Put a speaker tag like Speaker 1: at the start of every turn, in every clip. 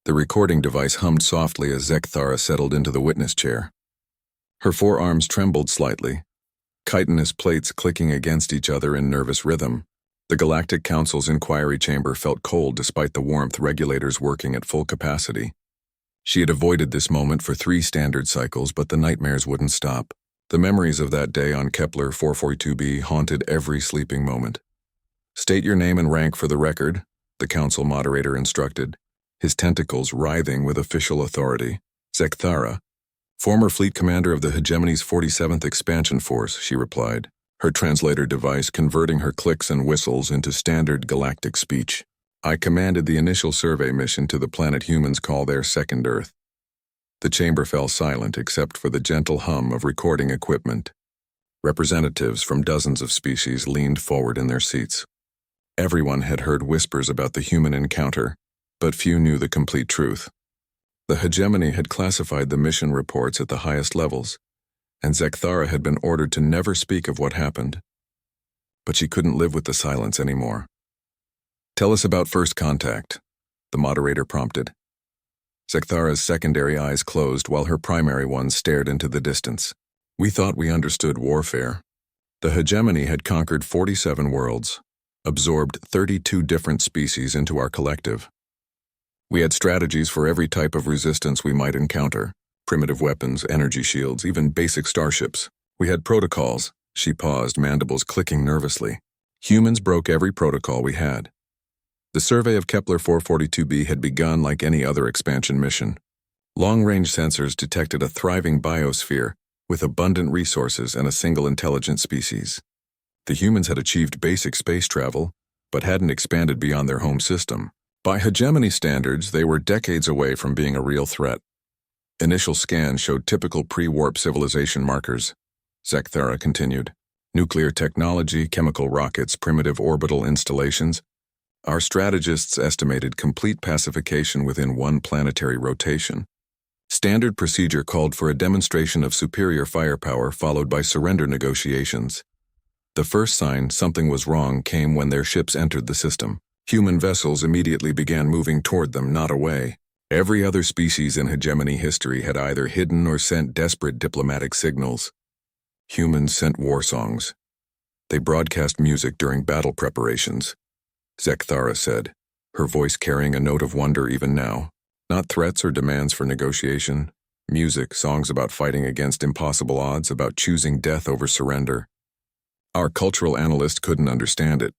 Speaker 1: The recording device hummed softly as Zekthara settled into the witness chair. Her forearms trembled slightly, chitinous plates clicking against each other in nervous rhythm. The Galactic Council's inquiry chamber felt cold despite the warmth regulators working at full capacity. She had avoided this moment for 3 standard cycles, but the nightmares wouldn't stop. The memories of that day on Kepler 442b haunted every sleeping moment. "State your name and rank for the record," the council moderator instructed, his tentacles writhing with official authority. "Zekthara, former fleet commander of the Hegemony's 47th Expansion Force," she replied, her translator device converting her clicks and whistles into standard galactic speech. "I commanded the initial survey mission to the planet humans call their second Earth." The chamber fell silent except for the gentle hum of recording equipment. Representatives from dozens of species leaned forward in their seats. Everyone had heard whispers about the human encounter, but few knew the complete truth. The Hegemony had classified the mission reports at the highest levels, and Zekthara had been ordered to never speak of what happened. But she couldn't live with the silence anymore. "Tell us about first contact," the moderator prompted. Zekthara's secondary eyes closed while her primary ones stared into the distance. "We thought we understood warfare. The Hegemony had conquered 47 worlds, absorbed 32 different species into our collective. We had strategies for every type of resistance we might encounter, primitive weapons, energy shields, even basic starships. We had protocols." She paused, mandibles clicking nervously. "Humans broke every protocol we had." The survey of Kepler 442b had begun like any other expansion mission. Long-range sensors detected a thriving biosphere with abundant resources and a single intelligent species. The humans had achieved basic space travel, but hadn't expanded beyond their home system. By Hegemony standards, they were decades away from being a real threat. Initial scans showed typical pre-warp civilization markers. Zekthara continued. Nuclear technology, chemical rockets, primitive orbital installations. Our strategists estimated complete pacification within 1 planetary rotation. Standard procedure called for a demonstration of superior firepower followed by surrender negotiations. The first sign something was wrong came when their ships entered the system. Human vessels immediately began moving toward them, not away. Every other species in Hegemony history had either hidden or sent desperate diplomatic signals. Humans sent war songs. They broadcast music during battle preparations. Zekthara said, her voice carrying a note of wonder even now. Not threats or demands for negotiation. Music, songs about fighting against impossible odds, about choosing death over surrender. Our cultural analyst couldn't understand it.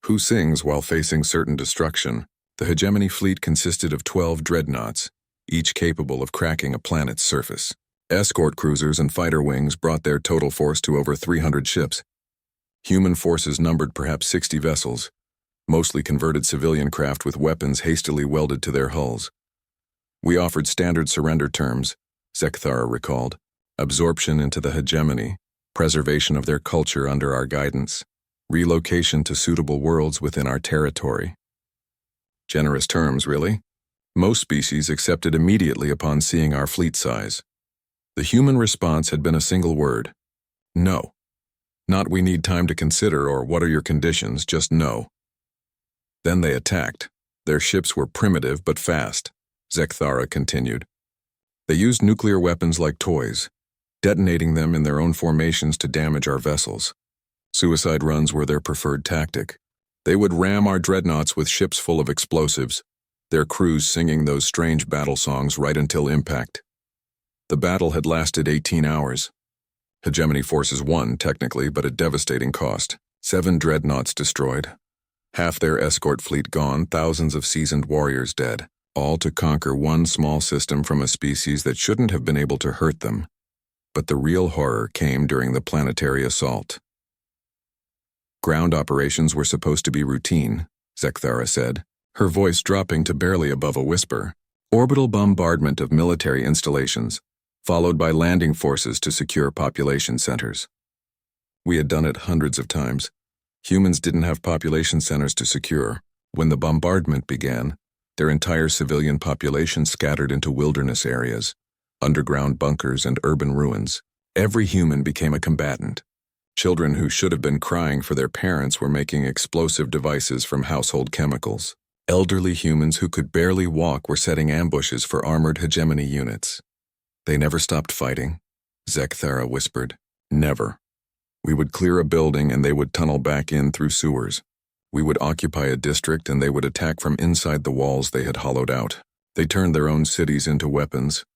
Speaker 1: Who sings while facing certain destruction? The Hegemony fleet consisted of 12 dreadnoughts, each capable of cracking a planet's surface. Escort cruisers and fighter wings brought their total force to over 300 ships. Human forces numbered perhaps 60 vessels, mostly converted civilian craft with weapons hastily welded to their hulls. We offered standard surrender terms, Zekthara recalled. Absorption into the Hegemony, preservation of their culture under our guidance, relocation to suitable worlds within our territory. Generous terms, really. Most species accepted immediately upon seeing our fleet size. The human response had been a single word. No. Not "we need time to consider" or "what are your conditions," just no. Then they attacked. Their ships were primitive but fast, Zekthara continued. They used nuclear weapons like toys, detonating them in their own formations to damage our vessels. Suicide runs were their preferred tactic. They would ram our dreadnoughts with ships full of explosives, their crews singing those strange battle songs right until impact. The battle had lasted 18 hours. Hegemony forces won, technically, but at devastating cost. 7 dreadnoughts destroyed. Half their escort fleet gone, thousands of seasoned warriors dead, all to conquer one small system from a species that shouldn't have been able to hurt them. But the real horror came during the planetary assault. Ground operations were supposed to be routine, Zekthara said, her voice dropping to barely above a whisper. Orbital bombardment of military installations, followed by landing forces to secure population centers. We had done it hundreds of times. Humans didn't have population centers to secure. When the bombardment began, their entire civilian population scattered into wilderness areas, underground bunkers and urban ruins. Every human became a combatant. Children who should have been crying for their parents were making explosive devices from household chemicals. Elderly humans who could barely walk were setting ambushes for armored hegemony units. They never stopped fighting, Zekthara whispered. Never. We would clear a building and they would tunnel back in through sewers. We would occupy a district and they would attack from inside the walls they had hollowed out. They turned their own cities into weapons.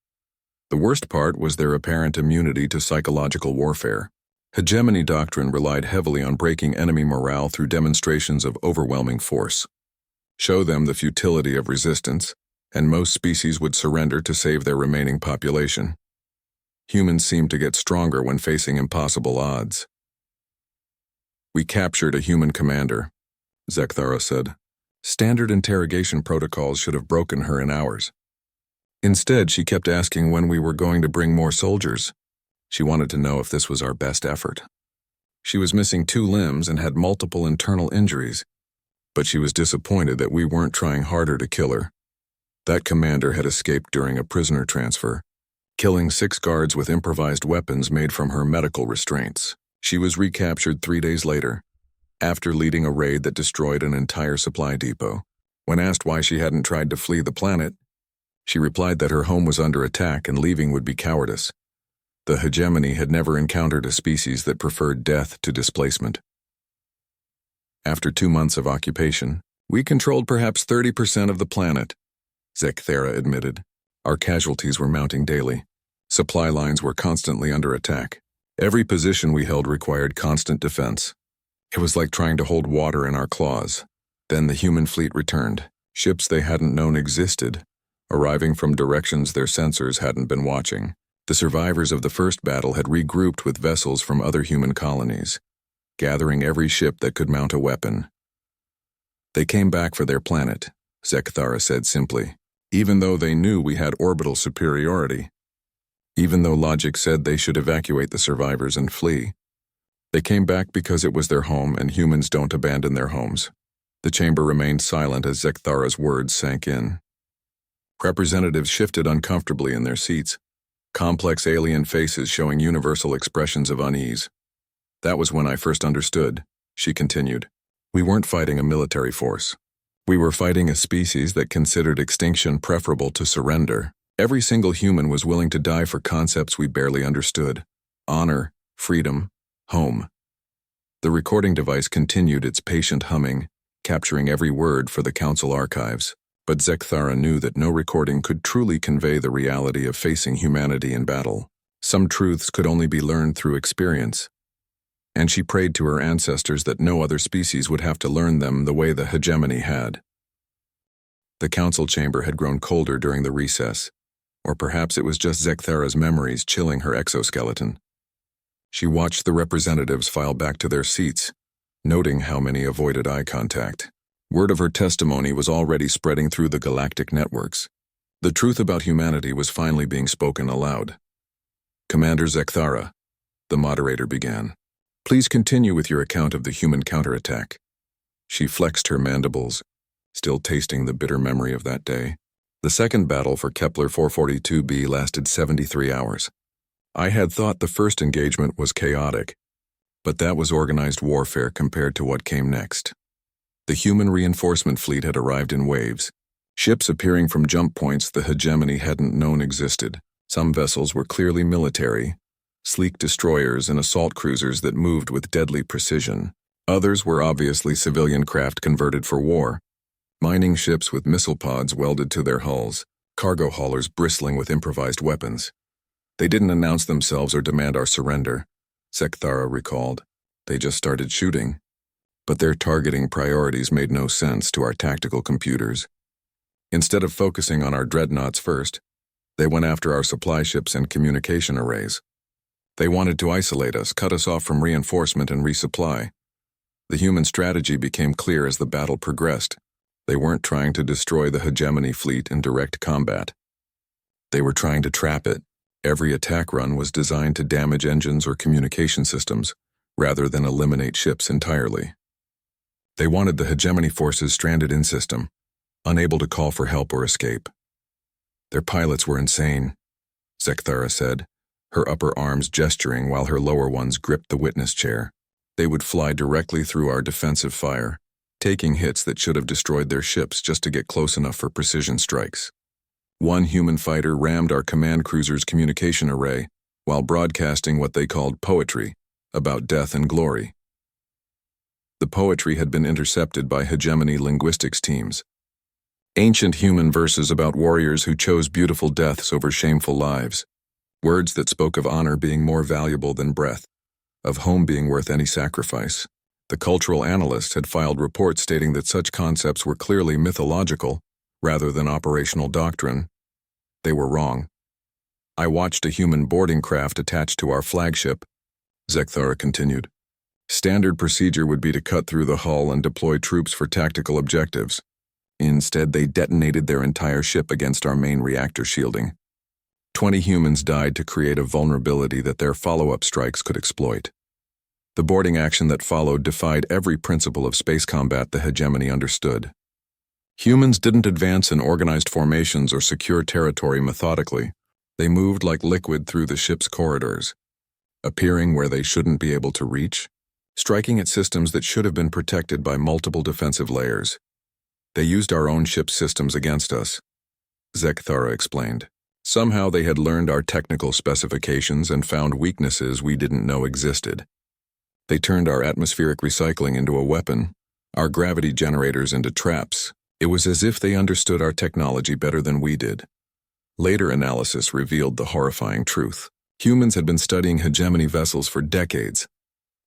Speaker 1: The worst part was their apparent immunity to psychological warfare. Hegemony doctrine relied heavily on breaking enemy morale through demonstrations of overwhelming force. Show them the futility of resistance, and most species would surrender to save their remaining population. Humans seemed to get stronger when facing impossible odds. We captured a human commander, Zekthara said. Standard interrogation protocols should have broken her in hours. Instead, she kept asking when we were going to bring more soldiers. She wanted to know if this was our best effort. She was missing 2 limbs and had multiple internal injuries, but she was disappointed that we weren't trying harder to kill her. That commander had escaped during a prisoner transfer, killing 6 guards with improvised weapons made from her medical restraints. She was recaptured 3 days later, after leading a raid that destroyed an entire supply depot. When asked why she hadn't tried to flee the planet, she replied that her home was under attack and leaving would be cowardice. The hegemony had never encountered a species that preferred death to displacement. After 2 months of occupation, we controlled perhaps 30% of the planet, Zekthara admitted. Our casualties were mounting daily. Supply lines were constantly under attack. Every position we held required constant defense. It was like trying to hold water in our claws. Then the human fleet returned, ships they hadn't known existed, arriving from directions their sensors hadn't been watching. The survivors of the first battle had regrouped with vessels from other human colonies, gathering every ship that could mount a weapon. They came back for their planet, Zekthara said simply, even though they knew we had orbital superiority. Even though logic said they should evacuate the survivors and flee. They came back because it was their home and humans don't abandon their homes. The chamber remained silent as Zekthara's words sank in. Representatives shifted uncomfortably in their seats, complex alien faces showing universal expressions of unease. That was when I first understood, she continued. We weren't fighting a military force. We were fighting a species that considered extinction preferable to surrender. Every single human was willing to die for concepts we barely understood. Honor, freedom, home. The recording device continued its patient humming, capturing every word for the council archives. But Zekthara knew that no recording could truly convey the reality of facing humanity in battle. Some truths could only be learned through experience. And she prayed to her ancestors that no other species would have to learn them the way the hegemony had. The council chamber had grown colder during the recess, or perhaps it was just Zekthara's memories chilling her exoskeleton. She watched the representatives file back to their seats, noting how many avoided eye contact. Word of her testimony was already spreading through the galactic networks. The truth about humanity was finally being spoken aloud. Commander Zekthara, the moderator began. Please continue with your account of the human counterattack. She flexed her mandibles, still tasting the bitter memory of that day. The second battle for Kepler 442b lasted 73 hours. I had thought the first engagement was chaotic, but that was organized warfare compared to what came next. The human reinforcement fleet had arrived in waves, ships appearing from jump points the hegemony hadn't known existed. Some vessels were clearly military, sleek destroyers and assault cruisers that moved with deadly precision. Others were obviously civilian craft converted for war, mining ships with missile pods welded to their hulls, cargo haulers bristling with improvised weapons. They didn't announce themselves or demand our surrender, Zekthara recalled. They just started shooting. But their targeting priorities made no sense to our tactical computers. Instead of focusing on our dreadnoughts first, they went after our supply ships and communication arrays. They wanted to isolate us, cut us off from reinforcement and resupply. The human strategy became clear as the battle progressed. They weren't trying to destroy the hegemony fleet in direct combat. They were trying to trap it. Every attack run was designed to damage engines or communication systems, rather than eliminate ships entirely. They wanted the hegemony forces stranded in system, unable to call for help or escape. Their pilots were insane, Zekthara said, her upper arms gesturing while her lower ones gripped the witness chair. They would fly directly through our defensive fire, taking hits that should have destroyed their ships just to get close enough for precision strikes. One human fighter rammed our command cruiser's communication array while broadcasting what they called poetry about death and glory. The poetry had been intercepted by hegemony linguistics teams. Ancient human verses about warriors who chose beautiful deaths over shameful lives. Words that spoke of honor being more valuable than breath, of home being worth any sacrifice. The cultural analysts had filed reports stating that such concepts were clearly mythological rather than operational doctrine. They were wrong. I watched a human boarding craft attached to our flagship, Zekthara continued. Standard procedure would be to cut through the hull and deploy troops for tactical objectives. Instead, they detonated their entire ship against our main reactor shielding. 20 humans died to create a vulnerability that their follow-up strikes could exploit. The boarding action that followed defied every principle of space combat the hegemony understood. Humans didn't advance in organized formations or secure territory methodically. They moved like liquid through the ship's corridors, appearing where they shouldn't be able to reach, striking at systems that should have been protected by multiple defensive layers. They used our own ship's systems against us, Zekthara explained. Somehow they had learned our technical specifications and found weaknesses we didn't know existed. They turned our atmospheric recycling into a weapon, our gravity generators into traps. It was as if they understood our technology better than we did. Later analysis revealed the horrifying truth. Humans had been studying hegemony vessels for decades,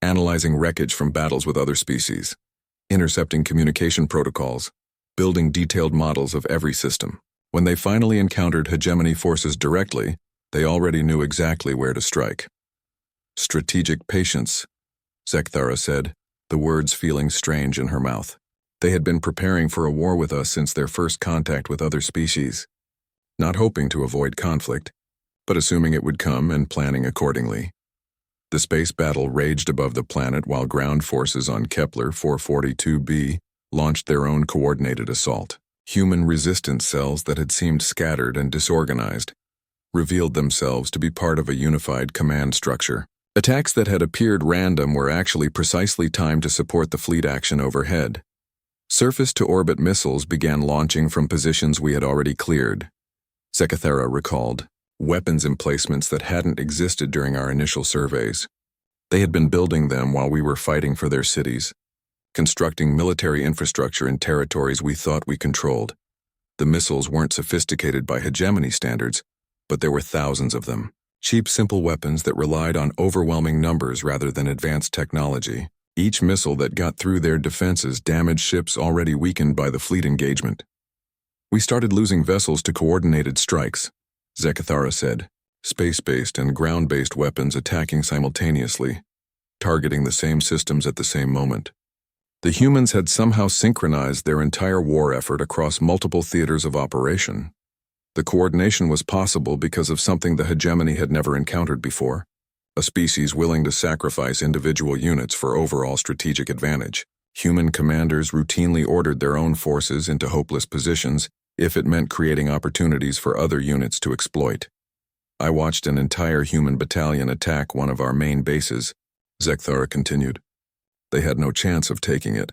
Speaker 1: analyzing wreckage from battles with other species, intercepting communication protocols, building detailed models of every system. When they finally encountered hegemony forces directly, they already knew exactly where to strike. Strategic patience, Zekthara said, the words feeling strange in her mouth. They had been preparing for a war with us since their first contact with other species, not hoping to avoid conflict, but assuming it would come and planning accordingly. The space battle raged above the planet while ground forces on Kepler 442b launched their own coordinated assault. Human resistance cells that had seemed scattered and disorganized revealed themselves to be part of a unified command structure. Attacks that had appeared random were actually precisely timed to support the fleet action overhead. Surface-to-orbit missiles began launching from positions we had already cleared, Zekthara recalled, weapons emplacements that hadn't existed during our initial surveys. They had been building them while we were fighting for their cities, constructing military infrastructure in territories we thought we controlled. The missiles weren't sophisticated by hegemony standards, but there were thousands of them. Cheap, simple weapons that relied on overwhelming numbers rather than advanced technology. Each missile that got through their defenses damaged ships already weakened by the fleet engagement. We started losing vessels to coordinated strikes, Zekthara said, space-based and ground-based weapons attacking simultaneously, targeting the same systems at the same moment. The humans had somehow synchronized their entire war effort across multiple theaters of operation. The coordination was possible because of something the hegemony had never encountered before, a species willing to sacrifice individual units for overall strategic advantage. Human commanders routinely ordered their own forces into hopeless positions if it meant creating opportunities for other units to exploit. I watched an entire human battalion attack one of our main bases, Zekthara continued. They had no chance of taking it,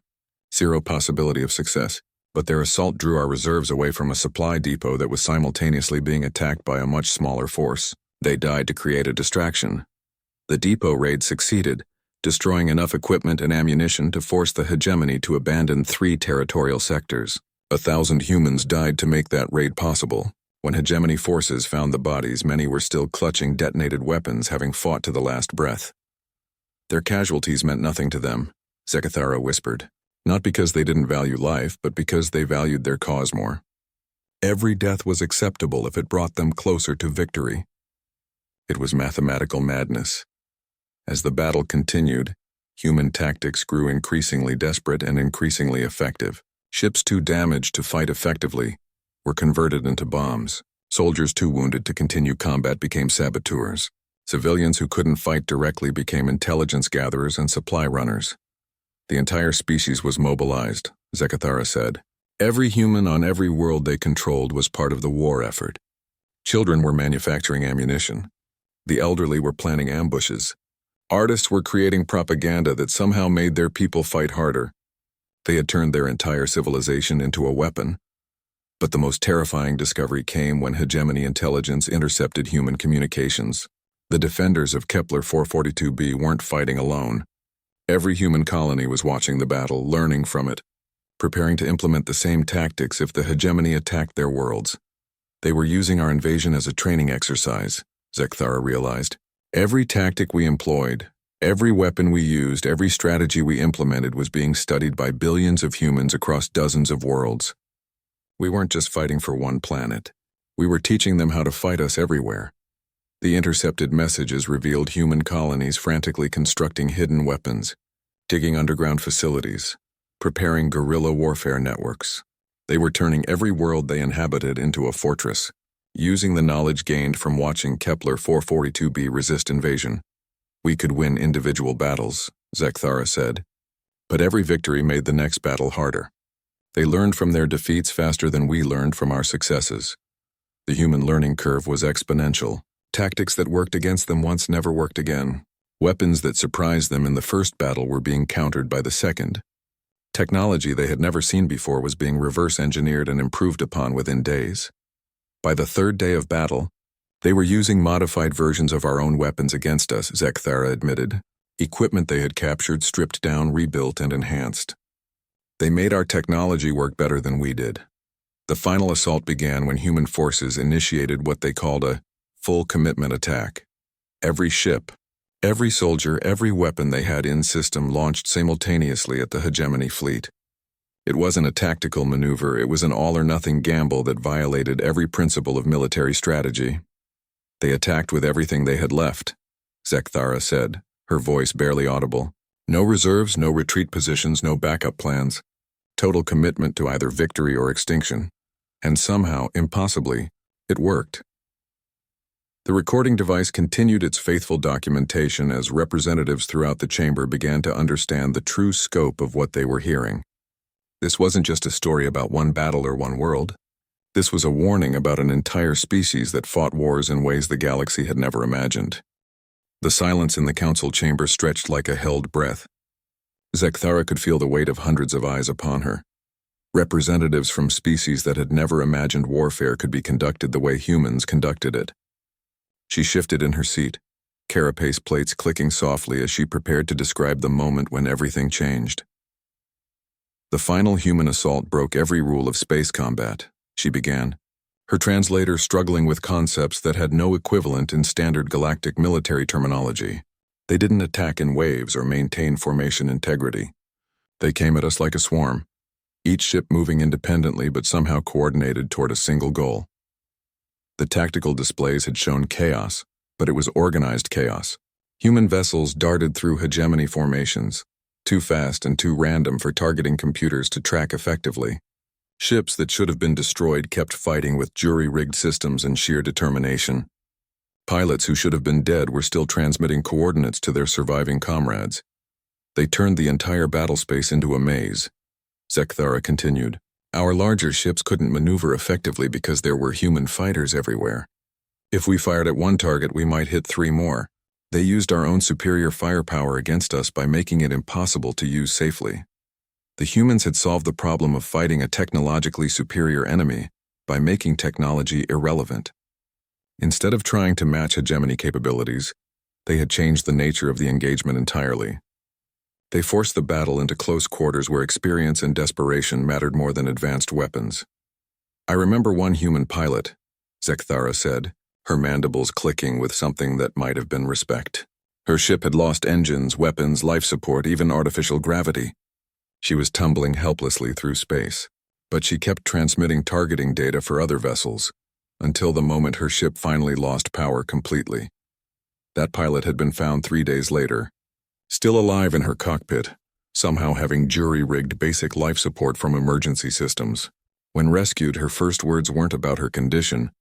Speaker 1: zero possibility of success, but their assault drew our reserves away from a supply depot that was simultaneously being attacked by a much smaller force. They died to create a distraction. The depot raid succeeded, destroying enough equipment and ammunition to force the hegemony to abandon 3 territorial sectors. 1,000 humans died to make that raid possible. When hegemony forces found the bodies, many were still clutching detonated weapons, having fought to the last breath. Their casualties meant nothing to them, Zekthara whispered. Not because they didn't value life, but because they valued their cause more. Every death was acceptable if it brought them closer to victory. It was mathematical madness. As the battle continued, human tactics grew increasingly desperate and increasingly effective. Ships too damaged to fight effectively were converted into bombs. Soldiers too wounded to continue combat became saboteurs. Civilians who couldn't fight directly became intelligence gatherers and supply runners. The entire species was mobilized, Zekthara said. Every human on every world they controlled was part of the war effort. Children were manufacturing ammunition. The elderly were planning ambushes. Artists were creating propaganda that somehow made their people fight harder. They had turned their entire civilization into a weapon. But the most terrifying discovery came when hegemony intelligence intercepted human communications. The defenders of Kepler 442b weren't fighting alone. Every human colony was watching the battle, learning from it, preparing to implement the same tactics if the hegemony attacked their worlds. They were using our invasion as a training exercise, Zekthara realized. Every tactic we employed, every weapon we used, every strategy we implemented was being studied by billions of humans across dozens of worlds. We weren't just fighting for one planet. We were teaching them how to fight us everywhere. The intercepted messages revealed human colonies frantically constructing hidden weapons, digging underground facilities, preparing guerrilla warfare networks. They were turning every world they inhabited into a fortress, using the knowledge gained from watching Kepler 442b resist invasion. We could win individual battles, Zekthara said, but every victory made the next battle harder. They learned from their defeats faster than we learned from our successes. The human learning curve was exponential. Tactics that worked against them once never worked again. Weapons that surprised them in the first battle were being countered by the second. Technology they had never seen before was being reverse-engineered and improved upon within days. By the third day of battle, they were using modified versions of our own weapons against us, Zekthara admitted. Equipment they had captured, stripped down, rebuilt, and enhanced. They made our technology work better than we did. The final assault began when human forces initiated what they called a full commitment attack. Every ship, every soldier, every weapon they had in system launched simultaneously at the hegemony fleet. It wasn't a tactical maneuver, it was an all-or-nothing gamble that violated every principle of military strategy. They attacked with everything they had left, Zekthara said, her voice barely audible. No reserves, no retreat positions, no backup plans. Total commitment to either victory or extinction. And somehow, impossibly, it worked. The recording device continued its faithful documentation as representatives throughout the chamber began to understand the true scope of what they were hearing. This wasn't just a story about one battle or one world. This was a warning about an entire species that fought wars in ways the galaxy had never imagined. The silence in the council chamber stretched like a held breath. Zekthara could feel the weight of hundreds of eyes upon her. Representatives from species that had never imagined warfare could be conducted the way humans conducted it. She shifted in her seat, carapace plates clicking softly as she prepared to describe the moment when everything changed. The final human assault broke every rule of space combat, she began, her translator struggling with concepts that had no equivalent in standard galactic military terminology. They didn't attack in waves or maintain formation integrity. They came at us like a swarm, each ship moving independently but somehow coordinated toward a single goal. The tactical displays had shown chaos, but it was organized chaos. Human vessels darted through hegemony formations, too fast and too random for targeting computers to track effectively. Ships that should have been destroyed kept fighting with jury-rigged systems and sheer determination. Pilots who should have been dead were still transmitting coordinates to their surviving comrades. They turned the entire battlespace into a maze. Zekthara continued. Our larger ships couldn't maneuver effectively because there were human fighters everywhere. If we fired at one target, we might hit 3 more. They used our own superior firepower against us by making it impossible to use safely. The humans had solved the problem of fighting a technologically superior enemy by making technology irrelevant. Instead of trying to match hegemony capabilities, they had changed the nature of the engagement entirely. They forced the battle into close quarters where experience and desperation mattered more than advanced weapons. I remember one human pilot, Zekthara said, her mandibles clicking with something that might have been respect. Her ship had lost engines, weapons, life support, even artificial gravity. She was tumbling helplessly through space, but she kept transmitting targeting data for other vessels, until the moment her ship finally lost power completely. That pilot had been found 3 days later, still alive in her cockpit, somehow having jury-rigged basic life support from emergency systems. When rescued, her first words weren't about her condition,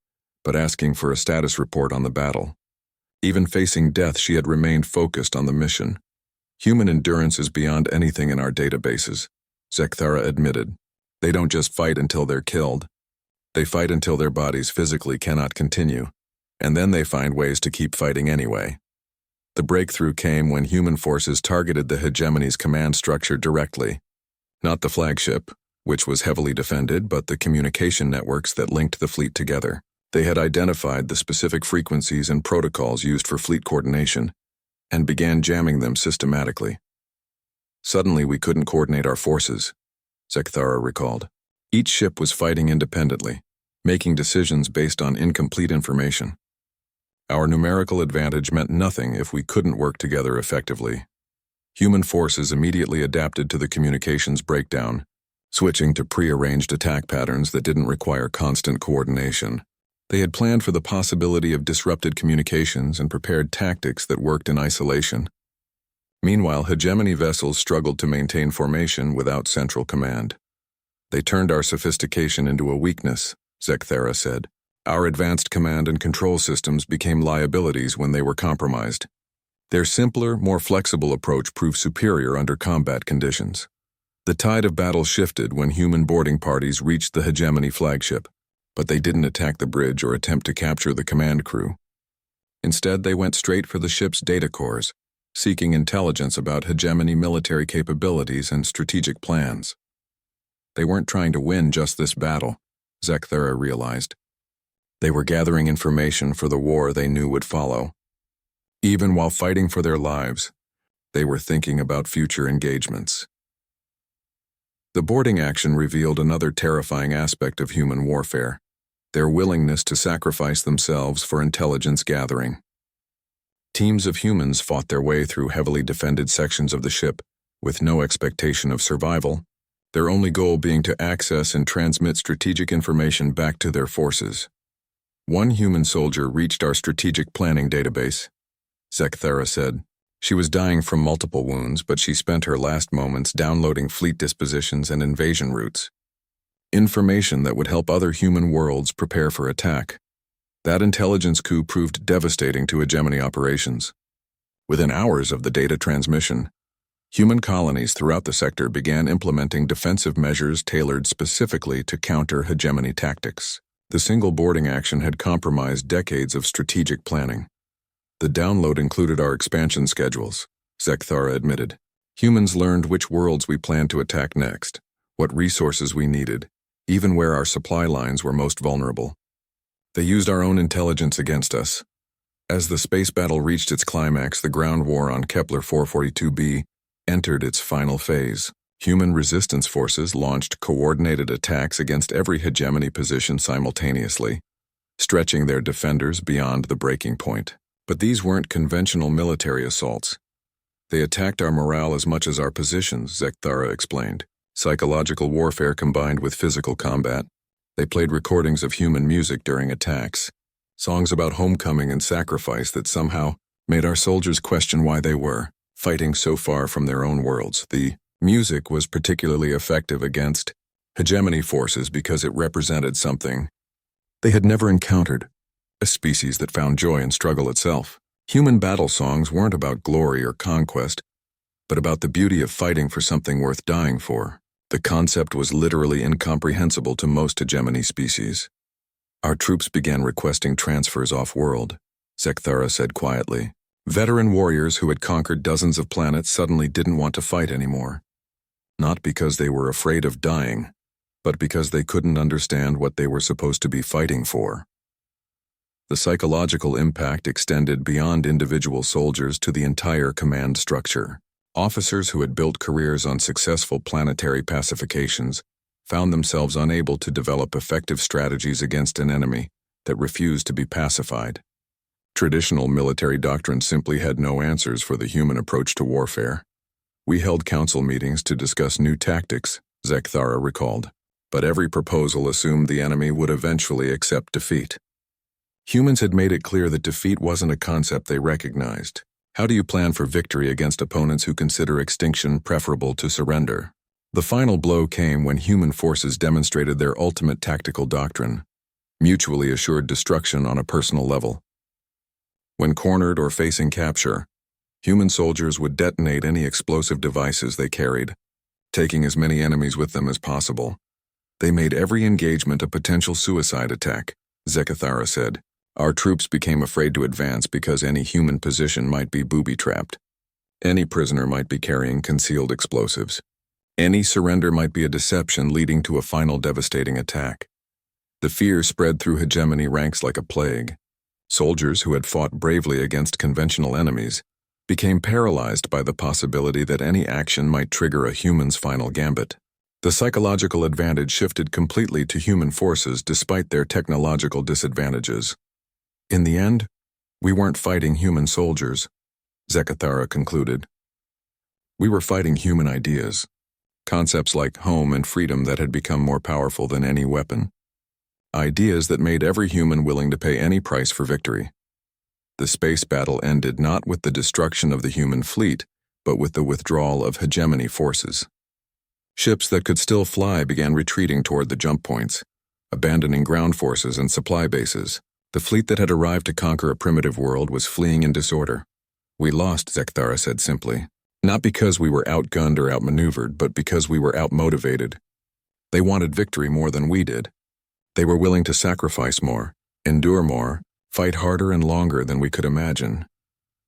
Speaker 1: but asking for a status report on the battle. Even facing death, she had remained focused on the mission. Human endurance is beyond anything in our databases, Zekthara admitted. They don't just fight until they're killed. They fight until their bodies physically cannot continue, and then they find ways to keep fighting anyway. The breakthrough came when human forces targeted the hegemony's command structure directly. Not the flagship, which was heavily defended, but the communication networks that linked the fleet together. They had identified the specific frequencies and protocols used for fleet coordination and began jamming them systematically. Suddenly, we couldn't coordinate our forces, Zekthara recalled. Each ship was fighting independently, making decisions based on incomplete information. Our numerical advantage meant nothing if we couldn't work together effectively. Human forces immediately adapted to the communications breakdown, switching to prearranged attack patterns that didn't require constant coordination. They had planned for the possibility of disrupted communications and prepared tactics that worked in isolation. Meanwhile, hegemony vessels struggled to maintain formation without central command. They turned our sophistication into a weakness, Zekthara said. Our advanced command and control systems became liabilities when they were compromised. Their simpler, more flexible approach proved superior under combat conditions. The tide of battle shifted when human boarding parties reached the hegemony flagship, but they didn't attack the bridge or attempt to capture the command crew. Instead, they went straight for the ship's data cores, seeking intelligence about hegemony military capabilities and strategic plans. They weren't trying to win just this battle, Zekthara realized. They were gathering information for the war they knew would follow. Even while fighting for their lives, they were thinking about future engagements. The boarding action revealed another terrifying aspect of human warfare, their willingness to sacrifice themselves for intelligence gathering. Teams of humans fought their way through heavily defended sections of the ship with no expectation of survival, their only goal being to access and transmit strategic information back to their forces. One human soldier reached our strategic planning database, Zekthara said. She was dying from multiple wounds, but she spent her last moments downloading fleet dispositions and invasion routes. Information that would help other human worlds prepare for attack. That intelligence coup proved devastating to hegemony operations. Within hours of the data transmission, human colonies throughout the sector began implementing defensive measures tailored specifically to counter hegemony tactics. The single boarding action had compromised decades of strategic planning. The download included our expansion schedules, Zekthara admitted. Humans learned which worlds we planned to attack next, what resources we needed, even where our supply lines were most vulnerable. They used our own intelligence against us. As the space battle reached its climax, the ground war on Kepler 442b entered its final phase. Human resistance forces launched coordinated attacks against every hegemony position simultaneously, stretching their defenders beyond the breaking point. But these weren't conventional military assaults. They attacked our morale as much as our positions, Zekthara explained. Psychological warfare combined with physical combat. They played recordings of human music during attacks, songs about homecoming and sacrifice that somehow made our soldiers question why they were fighting so far from their own worlds. The music was particularly effective against hegemony forces because it represented something they had never encountered, a species that found joy in struggle itself. Human battle songs weren't about glory or conquest, but about the beauty of fighting for something worth dying for. The concept was literally incomprehensible to most hegemony species. Our troops began requesting transfers off-world, Zekthara said quietly. Veteran warriors who had conquered dozens of planets suddenly didn't want to fight anymore. Not because they were afraid of dying, but because they couldn't understand what they were supposed to be fighting for. The psychological impact extended beyond individual soldiers to the entire command structure. Officers who had built careers on successful planetary pacifications found themselves unable to develop effective strategies against an enemy that refused to be pacified. Traditional military doctrine simply had no answers for the human approach to warfare. We held council meetings to discuss new tactics, Zekthara recalled, but every proposal assumed the enemy would eventually accept defeat. Humans had made it clear that defeat wasn't a concept they recognized. How do you plan for victory against opponents who consider extinction preferable to surrender? The final blow came when human forces demonstrated their ultimate tactical doctrine, mutually assured destruction on a personal level. When cornered or facing capture, human soldiers would detonate any explosive devices they carried, taking as many enemies with them as possible. They made every engagement a potential suicide attack, Zekthara said. Our troops became afraid to advance because any human position might be booby-trapped. Any prisoner might be carrying concealed explosives. Any surrender might be a deception leading to a final devastating attack. The fear spread through hegemony ranks like a plague. Soldiers who had fought bravely against conventional enemies became paralyzed by the possibility that any action might trigger a human's final gambit. The psychological advantage shifted completely to human forces despite their technological disadvantages. In the end, we weren't fighting human soldiers, Zekathara concluded. We were fighting human ideas, concepts like home and freedom that had become more powerful than any weapon. Ideas that made every human willing to pay any price for victory. The space battle ended not with the destruction of the human fleet, but with the withdrawal of hegemony forces. Ships that could still fly began retreating toward the jump points, abandoning ground forces and supply bases. The fleet that had arrived to conquer a primitive world was fleeing in disorder. We lost, Zekathara said simply. Not because we were outgunned or outmaneuvered, but because we were outmotivated. They wanted victory more than we did. They were willing to sacrifice more, endure more, fight harder and longer than we could imagine.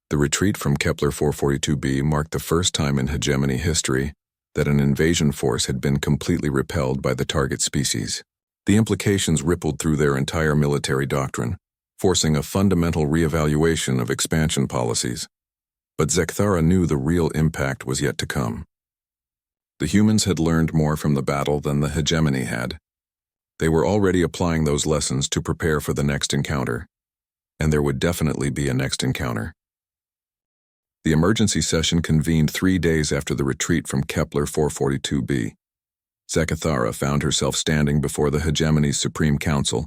Speaker 1: The retreat from Kepler 442b marked the first time in hegemony history that an invasion force had been completely repelled by the target species. The implications rippled through their entire military doctrine, forcing a fundamental reevaluation of expansion policies. But Zekathara knew the real impact was yet to come. The humans had learned more from the battle than the hegemony had. They were already applying those lessons to prepare for the next encounter. And there would definitely be a next encounter. The emergency session convened 3 days after the retreat from Kepler 442b. Zekathara found herself standing before the hegemony's Supreme Council,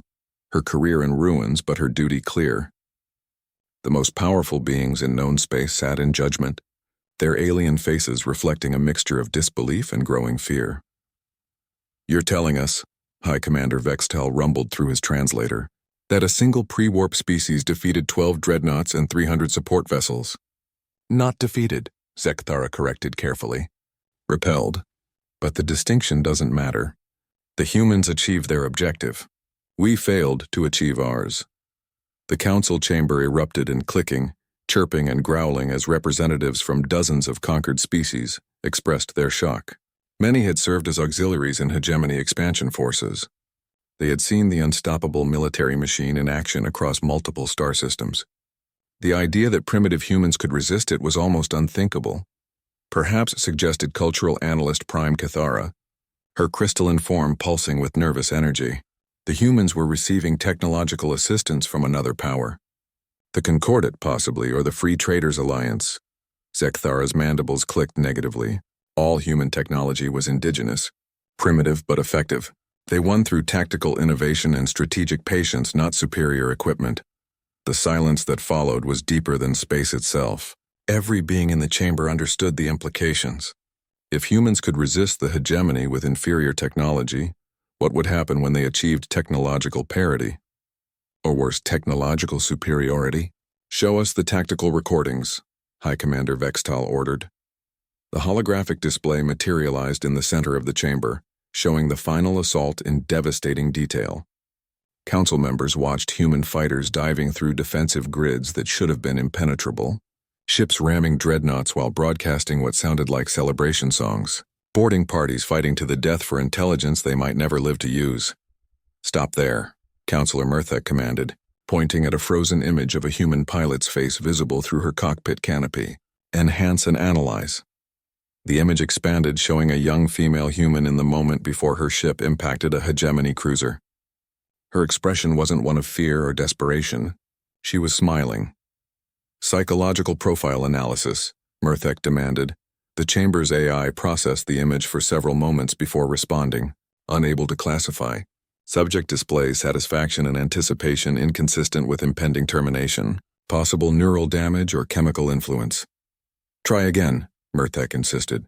Speaker 1: her career in ruins but her duty clear. The most powerful beings in known space sat in judgment, their alien faces reflecting a mixture of disbelief and growing fear. "You're telling us," High Commander Vextel rumbled through his translator, "that a single pre-warp species defeated 12 dreadnoughts and 300 support vessels." "Not defeated," Zekathara corrected carefully. "Repelled. But the distinction doesn't matter. The humans achieved their objective. We failed to achieve ours." The council chamber erupted in clicking, chirping and growling as representatives from dozens of conquered species expressed their shock. Many had served as auxiliaries in hegemony expansion forces. They had seen the unstoppable military machine in action across multiple star systems. The idea that primitive humans could resist it was almost unthinkable. Perhaps, suggested cultural analyst Prime Cathara, her crystalline form pulsing with nervous energy. The humans were receiving technological assistance from another power. The Concordat, possibly, or the Free Traders Alliance. Zekathara's mandibles clicked negatively. All human technology was indigenous, primitive but effective. They won through tactical innovation and strategic patience, not superior equipment. The silence that followed was deeper than space itself. Every being in the chamber understood the implications. If humans could resist the hegemony with inferior technology, what would happen when they achieved technological parity? Or worse, technological superiority? "Show us the tactical recordings," High Commander Vextal ordered. The holographic display materialized in the center of the chamber, showing the final assault in devastating detail. Council members watched human fighters diving through defensive grids that should have been impenetrable, ships ramming dreadnoughts while broadcasting what sounded like celebration songs, boarding parties fighting to the death for intelligence they might never live to use. "Stop there," Councillor Murthek commanded, pointing at a frozen image of a human pilot's face visible through her cockpit canopy. "Enhance and analyze." The image expanded, showing a young female human in the moment before her ship impacted a hegemony cruiser. Her expression wasn't one of fear or desperation. She was smiling. "Psychological profile analysis," Murthek demanded. The chamber's AI processed the image for several moments before responding, unable to classify. Subject displays satisfaction and anticipation inconsistent with impending termination, possible neural damage or chemical influence. "Try again," Murthek insisted.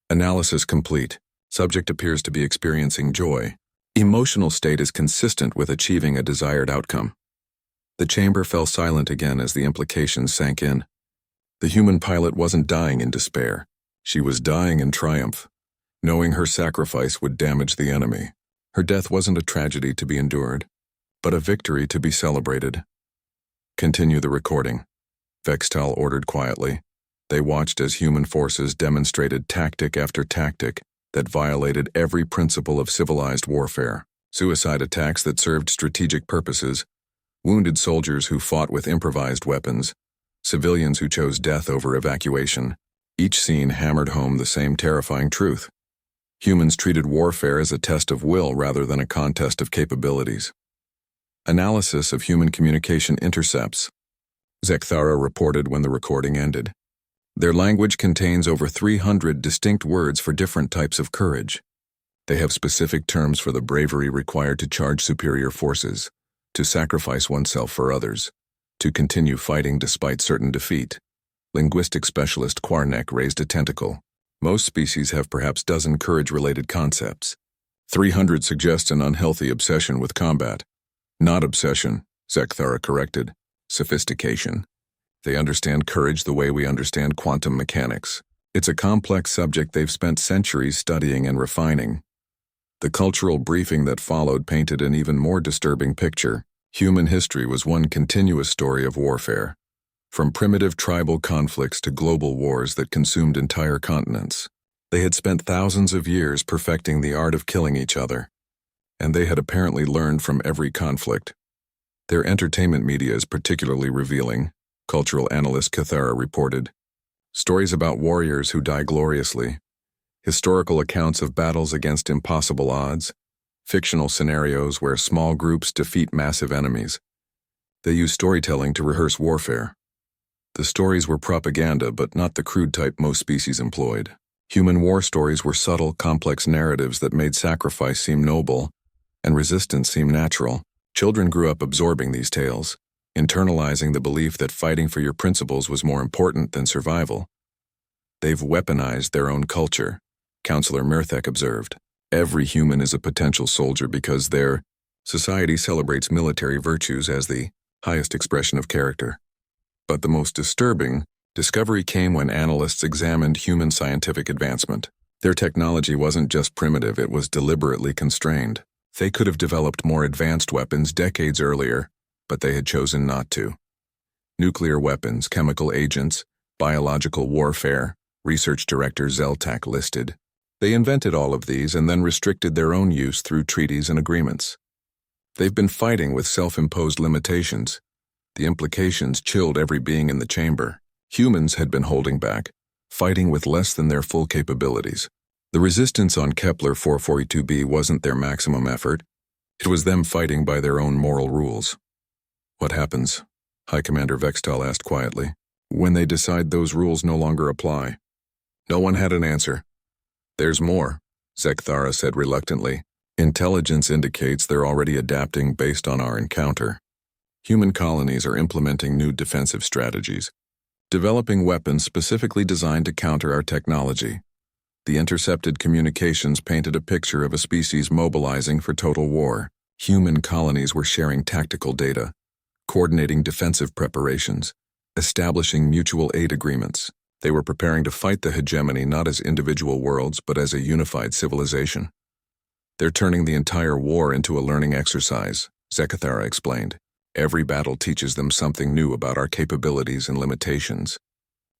Speaker 1: "Analysis complete. Subject appears to be experiencing joy. Emotional state is consistent with achieving a desired outcome." The chamber fell silent again as the implications sank in. The human pilot wasn't dying in despair. She was dying in triumph, knowing her sacrifice would damage the enemy. Her death wasn't a tragedy to be endured, but a victory to be celebrated. "Continue the recording," Vextal ordered quietly. They watched as human forces demonstrated tactic after tactic, that violated every principle of civilized warfare. Suicide attacks that served strategic purposes, wounded soldiers who fought with improvised weapons, civilians who chose death over evacuation. Each scene hammered home the same terrifying truth. Humans treated warfare as a test of will rather than a contest of capabilities. Analysis of human communication intercepts. Zekthara reported when the recording ended. Their language contains over 300 distinct words for different types of courage. They have specific terms for the bravery required to charge superior forces, to sacrifice oneself for others, to continue fighting despite certain defeat. Linguistic specialist Kwarnek raised a tentacle. Most species have perhaps dozen courage-related concepts. 300 suggests an unhealthy obsession with combat. Not obsession, Zekthara corrected. Sophistication. They understand courage the way we understand quantum mechanics. It's a complex subject they've spent centuries studying and refining. The cultural briefing that followed painted an even more disturbing picture. Human history was one continuous story of warfare, from primitive tribal conflicts to global wars that consumed entire continents. They had spent thousands of years perfecting the art of killing each other, and they had apparently learned from every conflict. Their entertainment media is particularly revealing, cultural analyst Kathara reported. Stories about warriors who die gloriously, historical accounts of battles against impossible odds, fictional scenarios where small groups defeat massive enemies. They use storytelling to rehearse warfare. The stories were propaganda, but not the crude type most species employed. Human war stories were subtle, complex narratives that made sacrifice seem noble and resistance seem natural. Children grew up absorbing these tales, internalizing the belief that fighting for your principles was more important than survival. They've weaponized their own culture, Counselor Mirthek observed. Every human is a potential soldier because their society celebrates military virtues as the highest expression of character. But the most disturbing discovery came when analysts examined human scientific advancement. Their technology wasn't just primitive, it was deliberately constrained. They could have developed more advanced weapons decades earlier, but they had chosen not to. Nuclear weapons, chemical agents, biological warfare, Research Director Zeltak listed. They invented all of these and then restricted their own use through treaties and agreements. They've been fighting with self-imposed limitations. The implications chilled every being in the chamber. Humans had been holding back, fighting with less than their full capabilities. The resistance on Kepler 442b wasn't their maximum effort. It was them fighting by their own moral rules. What happens? High Commander Vextal asked quietly. When they decide those rules no longer apply. No one had an answer. There's more, Zekthara said reluctantly. Intelligence indicates they're already adapting based on our encounter. Human colonies are implementing new defensive strategies, developing weapons specifically designed to counter our technology. The intercepted communications painted a picture of a species mobilizing for total war. Human colonies were sharing tactical data, coordinating defensive preparations, establishing mutual aid agreements. They were preparing to fight the hegemony not as individual worlds but as a unified civilization. They're turning the entire war into a learning exercise, Zekthara explained. Every battle teaches them something new about our capabilities and limitations.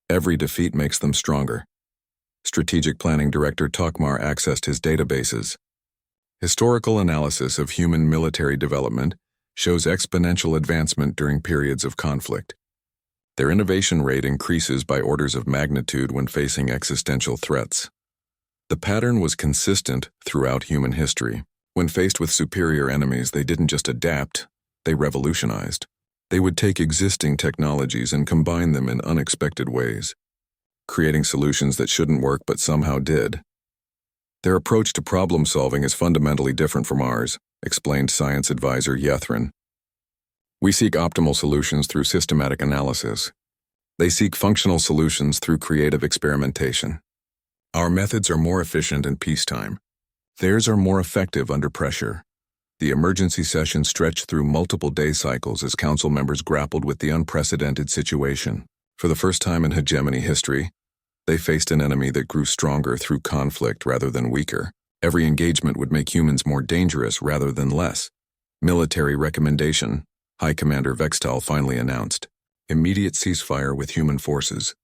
Speaker 1: Every defeat makes them stronger. Strategic Planning Director Tokmar accessed his databases. Historical analysis of human military development shows exponential advancement during periods of conflict. Their innovation rate increases by orders of magnitude when facing existential threats. The pattern was consistent throughout human history. When faced with superior enemies, they didn't just adapt, they revolutionized. They would take existing technologies and combine them in unexpected ways, creating solutions that shouldn't work but somehow did. Their approach to problem solving is fundamentally different from ours, explained science advisor Yethrin. We seek optimal solutions through systematic analysis. They seek functional solutions through creative experimentation. Our methods are more efficient in peacetime. Theirs are more effective under pressure. The emergency session stretched through multiple day cycles as council members grappled with the unprecedented situation. For the first time in hegemony history, they faced an enemy that grew stronger through conflict rather than weaker. Every engagement would make humans more dangerous rather than less. Military recommendation, High Commander Vextal finally announced. Immediate ceasefire with human forces.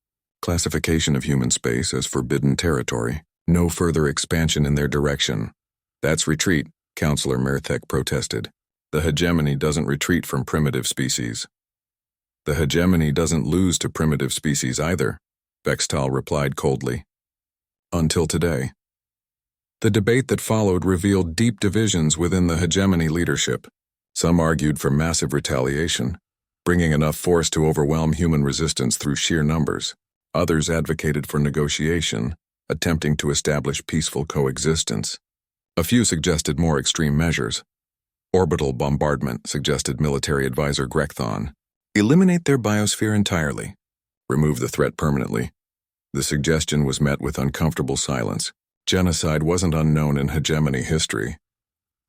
Speaker 1: Classification of human space as forbidden territory. No further expansion in their direction. That's retreat, Counselor Merthek protested. The hegemony doesn't retreat from primitive species. The hegemony doesn't lose to primitive species either, Vextal replied coldly. Until today. The debate that followed revealed deep divisions within the hegemony leadership. Some argued for massive retaliation, bringing enough force to overwhelm human resistance through sheer numbers. Others advocated for negotiation, attempting to establish peaceful coexistence. A few suggested more extreme measures. Orbital bombardment, suggested military advisor Grechthon. Eliminate their biosphere entirely. Remove the threat permanently. The suggestion was met with uncomfortable silence. Genocide wasn't unknown in hegemony history,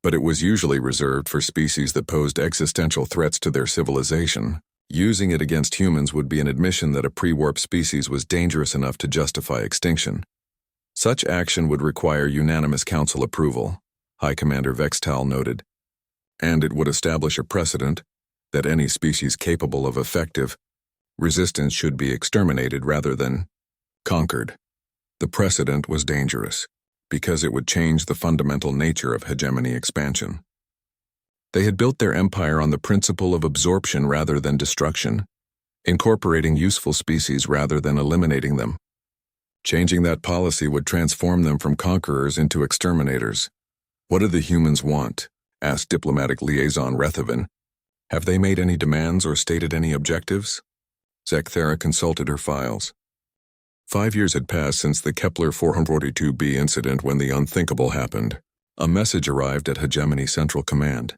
Speaker 1: but it was usually reserved for species that posed existential threats to their civilization. Using it against humans would be an admission that a pre-warp species was dangerous enough to justify extinction. Such action would require unanimous council approval, High Commander Vextal noted, and it would establish a precedent that any species capable of effective resistance should be exterminated rather than conquered. The precedent was dangerous, because it would change the fundamental nature of hegemony expansion. They had built their empire on the principle of absorption rather than destruction, incorporating useful species rather than eliminating them. Changing that policy would transform them from conquerors into exterminators. What do the humans want? Asked diplomatic liaison Rethaven. Have they made any demands or stated any objectives? Zekthera consulted her files. 5 years had passed since the Kepler 442b incident when the unthinkable happened. A message arrived at Hegemony Central Command,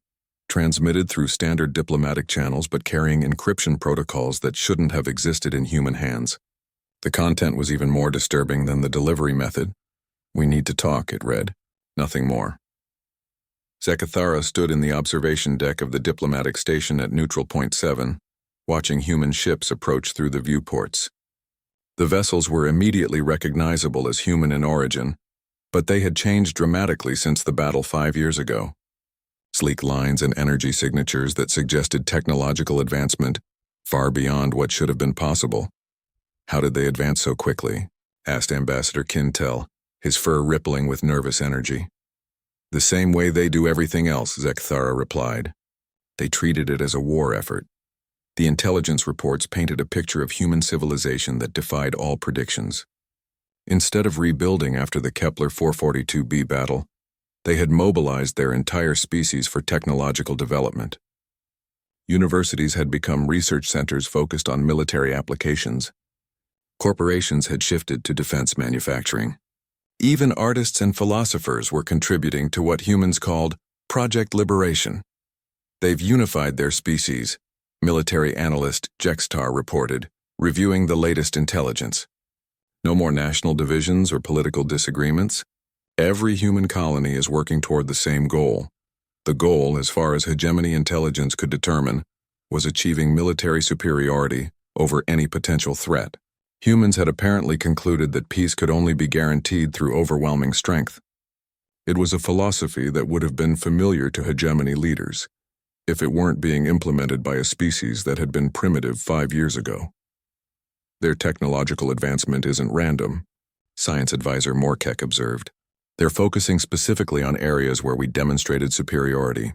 Speaker 1: transmitted through standard diplomatic channels but carrying encryption protocols that shouldn't have existed in human hands. The content was even more disturbing than the delivery method. We need to talk, it read. Nothing more. Zekthara stood in the observation deck of the diplomatic station at Neutral Point 7, watching human ships approach through the viewports. The vessels were immediately recognizable as human in origin, but they had changed dramatically since the battle 5 years ago. Sleek lines and energy signatures that suggested technological advancement far beyond what should have been possible. How did they advance so quickly? Asked Ambassador Kintel, his fur rippling with nervous energy. The same way they do everything else, Zekthara replied. They treated it as a war effort. The intelligence reports painted a picture of human civilization that defied all predictions. Instead of rebuilding after the Kepler 442b battle, they had mobilized their entire species for technological development. Universities had become research centers focused on military applications. Corporations had shifted to defense manufacturing. Even artists and philosophers were contributing to what humans called Project Liberation. They've unified their species, military analyst Jextar reported, reviewing the latest intelligence. No more national divisions or political disagreements. Every human colony is working toward the same goal. The goal, as far as hegemony intelligence could determine, was achieving military superiority over any potential threat. Humans had apparently concluded that peace could only be guaranteed through overwhelming strength. It was a philosophy that would have been familiar to hegemony leaders, if it weren't being implemented by a species that had been primitive 5 years ago. Their technological advancement isn't random, science advisor Morkek observed. They're focusing specifically on areas where we demonstrated superiority.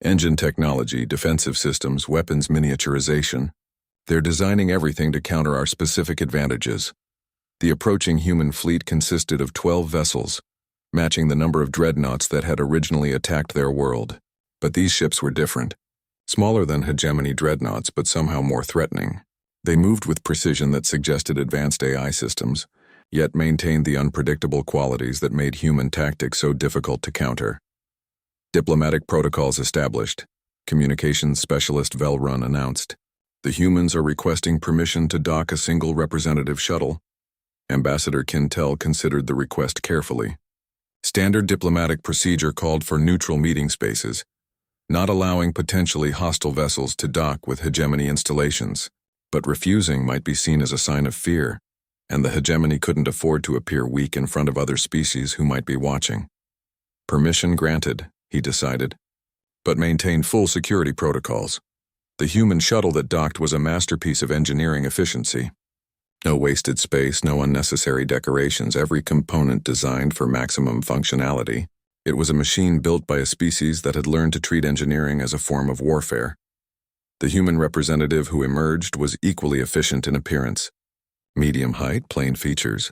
Speaker 1: Engine technology, defensive systems, weapons miniaturization. They're designing everything to counter our specific advantages. The approaching human fleet consisted of 12 vessels, matching the number of dreadnoughts that had originally attacked their world. But these ships were different. Smaller than hegemony dreadnoughts, but somehow more threatening. They moved with precision that suggested advanced AI systems, yet maintained the unpredictable qualities that made human tactics so difficult to counter. Diplomatic protocols established, communications specialist Velrun announced. The humans are requesting permission to dock a single representative shuttle. Ambassador Kintel considered the request carefully. Standard diplomatic procedure called for neutral meeting spaces, not allowing potentially hostile vessels to dock with hegemony installations, but refusing might be seen as a sign of fear, and the hegemony couldn't afford to appear weak in front of other species who might be watching. Permission granted, he decided, but maintain full security protocols. The human shuttle that docked was a masterpiece of engineering efficiency. No wasted space, no unnecessary decorations, every component designed for maximum functionality. It was a machine built by a species that had learned to treat engineering as a form of warfare. The human representative who emerged was equally efficient in appearance. Medium height, plain features,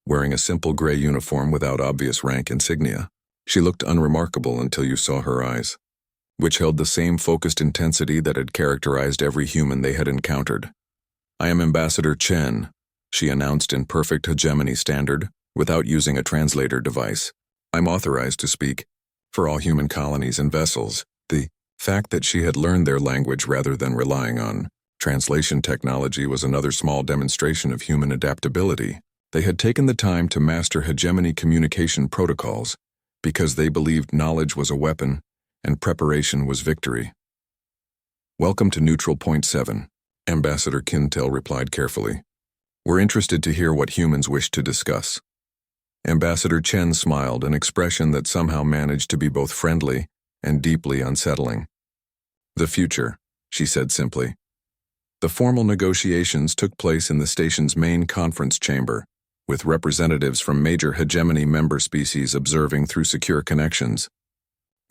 Speaker 1: wearing a simple gray uniform without obvious rank insignia. She looked unremarkable until you saw her eyes, which held the same focused intensity that had characterized every human they had encountered. "I am Ambassador Chen," she announced in perfect hegemony standard, without using a translator device. "I'm authorized to speak for all human colonies and vessels." The fact that she had learned their language rather than relying on translation technology was another small demonstration of human adaptability. They had taken the time to master hegemony communication protocols because they believed knowledge was a weapon and preparation was victory. "Welcome to Neutral Point 7, Ambassador Kintel replied carefully. "We're interested to hear what humans wish to discuss." Ambassador Chen smiled, an expression that somehow managed to be both friendly and deeply unsettling. "The future," she said simply. The formal negotiations took place in the station's main conference chamber, with representatives from major hegemony member species observing through secure connections.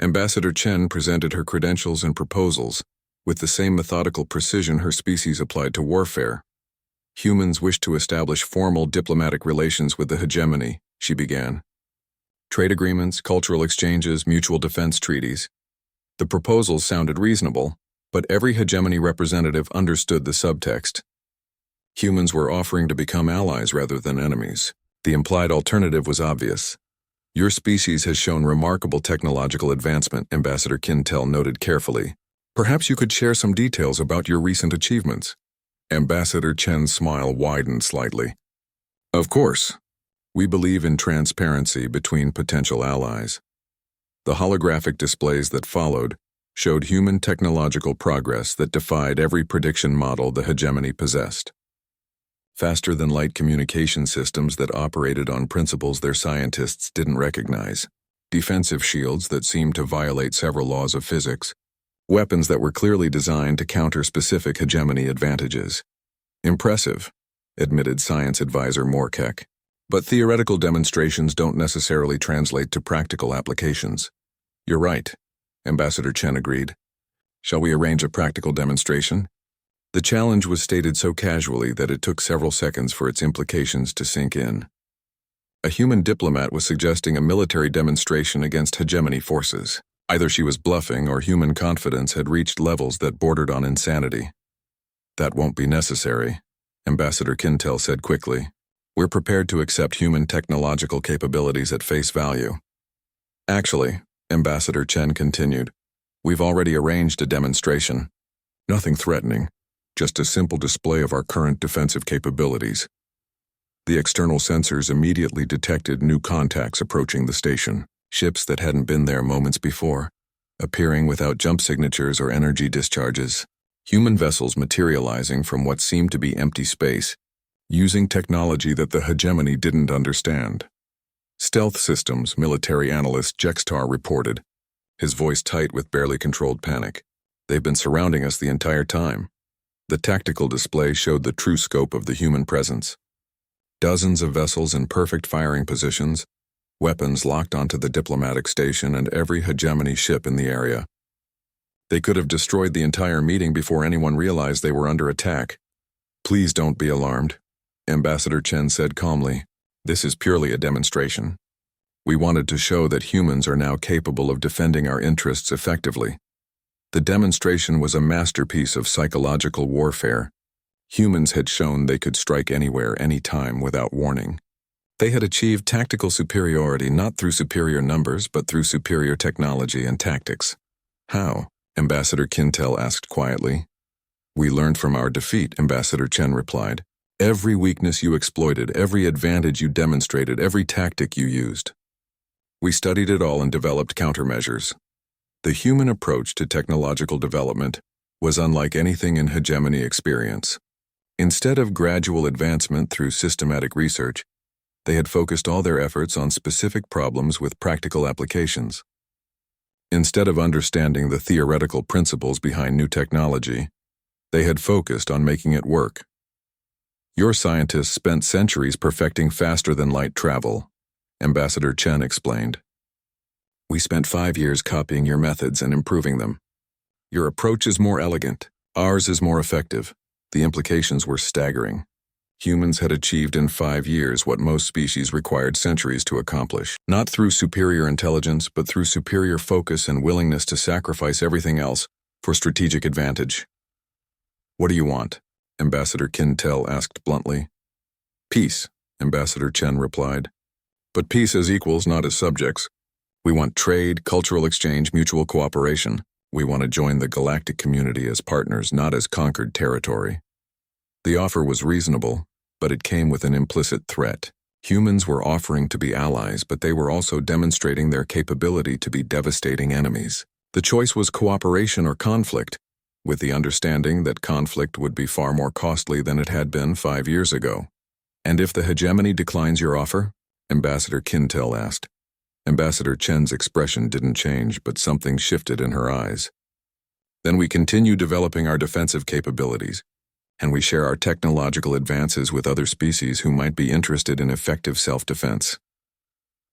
Speaker 1: Ambassador Chen presented her credentials and proposals, with the same methodical precision her species applied to warfare. "Humans wish to establish formal diplomatic relations with the hegemony," she began. "Trade agreements, cultural exchanges, mutual defense treaties." The proposals sounded reasonable, but every hegemony representative understood the subtext. Humans were offering to become allies rather than enemies. The implied alternative was obvious. "Your species has shown remarkable technological advancement," Ambassador Kintel noted carefully. "Perhaps you could share some details about your recent achievements." Ambassador Chen's smile widened slightly. "Of course. We believe in transparency between potential allies." The holographic displays that followed showed human technological progress that defied every prediction model the hegemony possessed. Faster-than-light communication systems that operated on principles their scientists didn't recognize, defensive shields that seemed to violate several laws of physics, weapons that were clearly designed to counter specific hegemony advantages. "Impressive," admitted science advisor Morkek. "But theoretical demonstrations don't necessarily translate to practical applications." "You're right," Ambassador Chen agreed. "Shall we arrange a practical demonstration?" The challenge was stated so casually that it took several seconds for its implications to sink in. A human diplomat was suggesting a military demonstration against hegemony forces. Either she was bluffing or human confidence had reached levels that bordered on insanity. "That won't be necessary," Ambassador Kintel said quickly. "We're prepared to accept human technological capabilities at face value." "Actually," Ambassador Chen continued, "we've already arranged a demonstration. Nothing threatening, just a simple display of our current defensive capabilities." The external sensors immediately detected new contacts approaching the station, ships that hadn't been there moments before, appearing without jump signatures or energy discharges, human vessels materializing from what seemed to be empty space, using technology that the hegemony didn't understand. "Stealth systems," military analyst Jextar reported, his voice tight with barely controlled panic. "They've been surrounding us the entire time." The tactical display showed the true scope of the human presence. Dozens of vessels in perfect firing positions, weapons locked onto the diplomatic station and every hegemony ship in the area. They could have destroyed the entire meeting before anyone realized they were under attack. "Please don't be alarmed," Ambassador Chen said calmly. "This is purely a demonstration. We wanted to show that humans are now capable of defending our interests effectively." The demonstration was a masterpiece of psychological warfare. Humans had shown they could strike anywhere, anytime, without warning. They had achieved tactical superiority not through superior numbers but through superior technology and tactics. "How?" Ambassador Kintel asked quietly. "We learned from our defeat," Ambassador Chen replied. "Every weakness you exploited, every advantage you demonstrated, every tactic you used. We studied it all and developed countermeasures." The human approach to technological development was unlike anything in hegemony experience. Instead of gradual advancement through systematic research, they had focused all their efforts on specific problems with practical applications. Instead of understanding the theoretical principles behind new technology, they had focused on making it work. Your scientists spent centuries perfecting faster-than-light travel, Ambassador Chen explained. We spent 5 years copying your methods and improving them. Your approach is more elegant. Ours is more effective. The implications were staggering. Humans had achieved in 5 years what most species required centuries to accomplish, not through superior intelligence, but through superior focus and willingness to sacrifice everything else for strategic advantage. What do you want? Ambassador Kintel asked bluntly. Peace, Ambassador Chen replied. But peace as equals, not as subjects. We want trade, cultural exchange, mutual cooperation. We want to join the galactic community as partners, not as conquered territory. The offer was reasonable, but it came with an implicit threat. Humans were offering to be allies, but they were also demonstrating their capability to be devastating enemies. The choice was cooperation or conflict, with the understanding that conflict would be far more costly than it had been 5 years ago. And if the hegemony declines your offer? Ambassador Kintel asked. Ambassador Chen's expression didn't change, but something shifted in her eyes. Then we continue developing our defensive capabilities, and we share our technological advances with other species who might be interested in effective self-defense.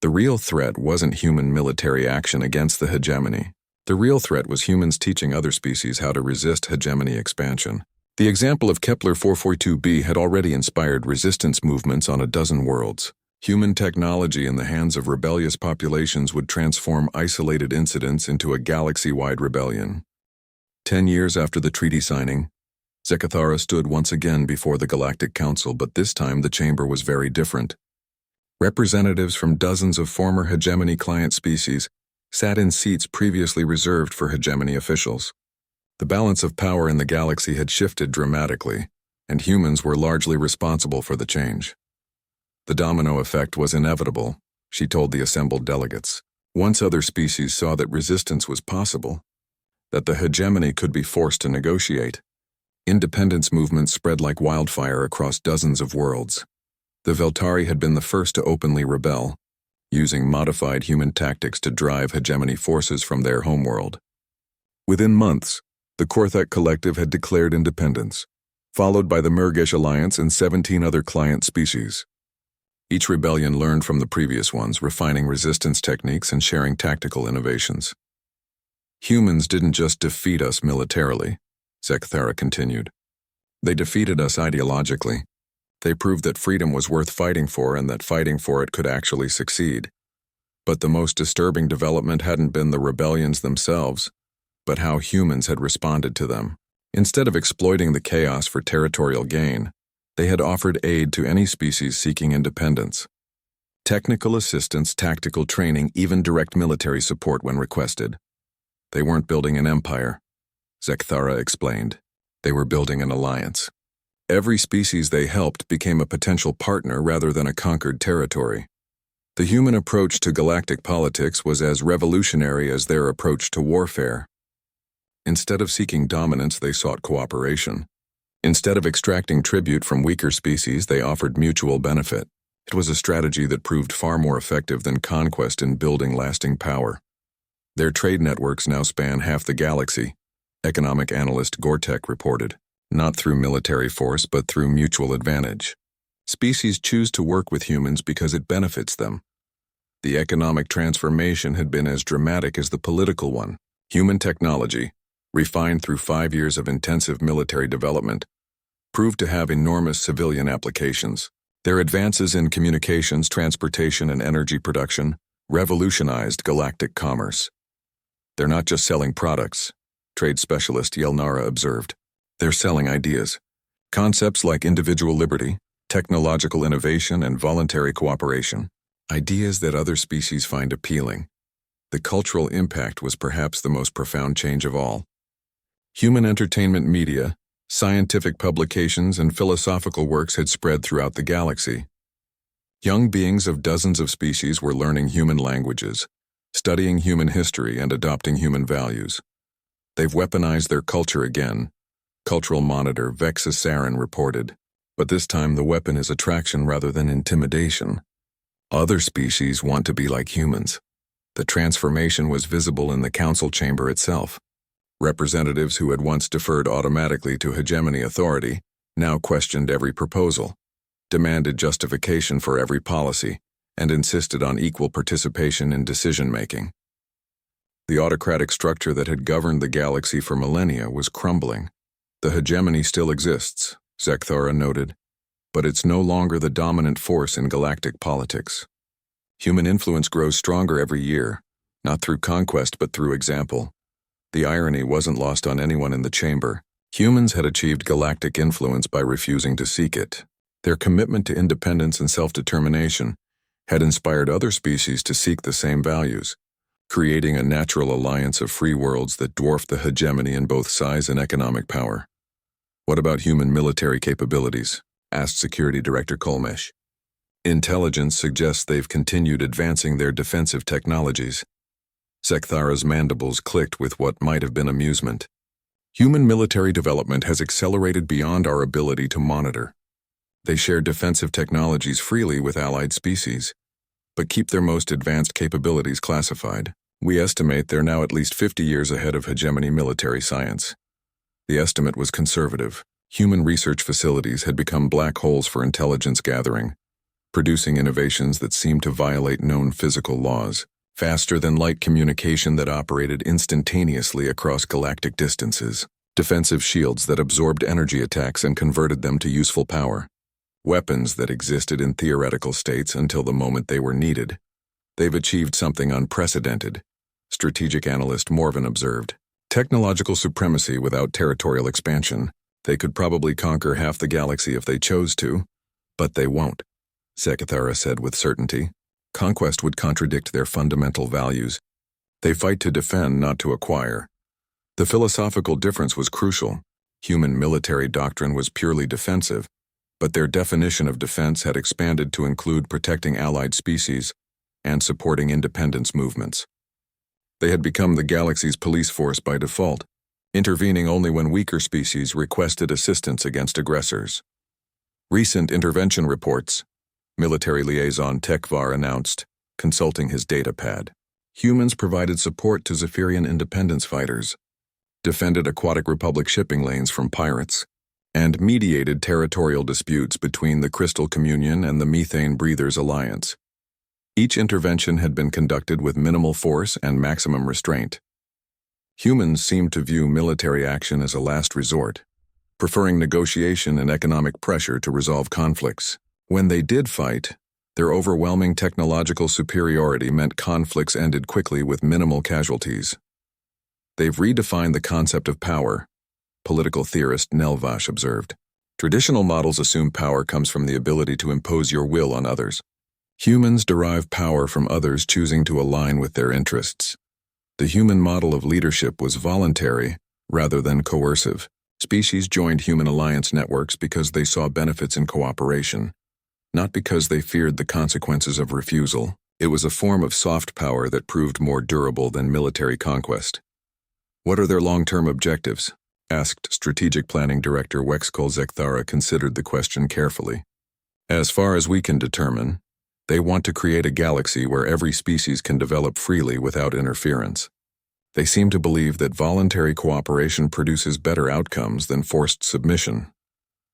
Speaker 1: The real threat wasn't human military action against the hegemony. The real threat was humans teaching other species how to resist hegemony expansion. The example of Kepler 442b had already inspired resistance movements on a dozen worlds. Human technology in the hands of rebellious populations would transform isolated incidents into a galaxy-wide rebellion. 10 years after the treaty signing, Zekathara stood once again before the Galactic Council, but this time the chamber was very different. Representatives from dozens of former hegemony client species sat in seats previously reserved for hegemony officials. The balance of power in the galaxy had shifted dramatically, and humans were largely responsible for the change. The domino effect was inevitable, she told the assembled delegates. Once other species saw that resistance was possible, that the hegemony could be forced to negotiate, independence movements spread like wildfire across dozens of worlds. The Veltari had been the first to openly rebel, using modified human tactics to drive hegemony forces from their homeworld. Within months, the Korthak Collective had declared independence, followed by the Murgesh Alliance and 17 other client species. Each rebellion learned from the previous ones, refining resistance techniques and sharing tactical innovations. Humans didn't just defeat us militarily, Zekathara continued. They defeated us ideologically. They proved that freedom was worth fighting for and that fighting for it could actually succeed. But the most disturbing development hadn't been the rebellions themselves, but how humans had responded to them. Instead of exploiting the chaos for territorial gain, they had offered aid to any species seeking independence. Technical assistance, tactical training, even direct military support when requested. They weren't building an empire, Zekathara explained. They were building an alliance. Every species they helped became a potential partner rather than a conquered territory. The human approach to galactic politics was as revolutionary as their approach to warfare. Instead of seeking dominance, they sought cooperation. Instead of extracting tribute from weaker species, they offered mutual benefit. It was a strategy that proved far more effective than conquest in building lasting power. Their trade networks now span half the galaxy, economic analyst Gortek reported, not through military force but through mutual advantage. Species choose to work with humans because it benefits them. The economic transformation had been as dramatic as the political one. Human technology, refined through 5 years of intensive military development, proved to have enormous civilian applications. Their advances in communications, transportation, and energy production revolutionized galactic commerce. They're not just selling products, trade specialist Yelnara observed. They're selling ideas. Concepts like individual liberty, technological innovation, and voluntary cooperation. Ideas that other species find appealing. The cultural impact was perhaps the most profound change of all. Human entertainment media, scientific publications, and philosophical works had spread throughout the galaxy. Young beings of dozens of species were learning human languages, studying human history, and adopting human values. They've weaponized their culture again, Cultural Monitor Vexa Sarin reported. But this time the weapon is attraction rather than intimidation. Other species want to be like humans. The transformation was visible in the council chamber itself. Representatives who had once deferred automatically to hegemony authority now questioned every proposal, demanded justification for every policy, and insisted on equal participation in decision-making. The autocratic structure that had governed the galaxy for millennia was crumbling. The hegemony still exists, Zekthara noted, but it's no longer the dominant force in galactic politics. Human influence grows stronger every year, not through conquest but through example. The irony wasn't lost on anyone in the chamber. Humans had achieved galactic influence by refusing to seek it. Their commitment to independence and self-determination had inspired other species to seek the same values, creating a natural alliance of free worlds that dwarfed the hegemony in both size and economic power. "What about human military capabilities?" asked Security Director Kolmesh. "Intelligence suggests they've continued advancing their defensive technologies." Zekthara's mandibles clicked with what might have been amusement. "Human military development has accelerated beyond our ability to monitor. They share defensive technologies freely with allied species, but keep their most advanced capabilities classified. We estimate they're now at least 50 years ahead of hegemony military science." The estimate was conservative. Human research facilities had become black holes for intelligence gathering, producing innovations that seemed to violate known physical laws, faster-than-light communication that operated instantaneously across galactic distances, defensive shields that absorbed energy attacks and converted them to useful power, weapons that existed in theoretical states until the moment they were needed. "They've achieved something unprecedented," strategic analyst Morvan observed. "Technological supremacy without territorial expansion. They could probably conquer half the galaxy if they chose to, but they won't," Zekthara said with certainty. "Conquest would contradict their fundamental values. They fight to defend, not to acquire." The philosophical difference was crucial. Human military doctrine was purely defensive, but their definition of defense had expanded to include protecting allied species and supporting independence movements. They had become the galaxy's police force by default, intervening only when weaker species requested assistance against aggressors. "Recent intervention reports," military liaison Tekvar announced, consulting his data pad. "Humans provided support to Zephyrian independence fighters, defended Aquatic Republic shipping lanes from pirates, and mediated territorial disputes between the Crystal Communion and the Methane Breathers Alliance. Each intervention had been conducted with minimal force and maximum restraint. Humans seemed to view military action as a last resort, preferring negotiation and economic pressure to resolve conflicts. When they did fight, their overwhelming technological superiority meant conflicts ended quickly with minimal casualties. "They've redefined the concept of power," political theorist Nelvash observed. "Traditional models assume power comes from the ability to impose your will on others. Humans derive power from others choosing to align with their interests. The human model of leadership was voluntary rather than coercive. Species joined human alliance networks because they saw benefits in cooperation, not because they feared the consequences of refusal. It was a form of soft power that proved more durable than military conquest." "What are their long-term objectives?" asked Strategic Planning Director Wexkol. Zekthara considered the question carefully. "As far as we can determine, they want to create a galaxy where every species can develop freely without interference. They seem to believe that voluntary cooperation produces better outcomes than forced submission.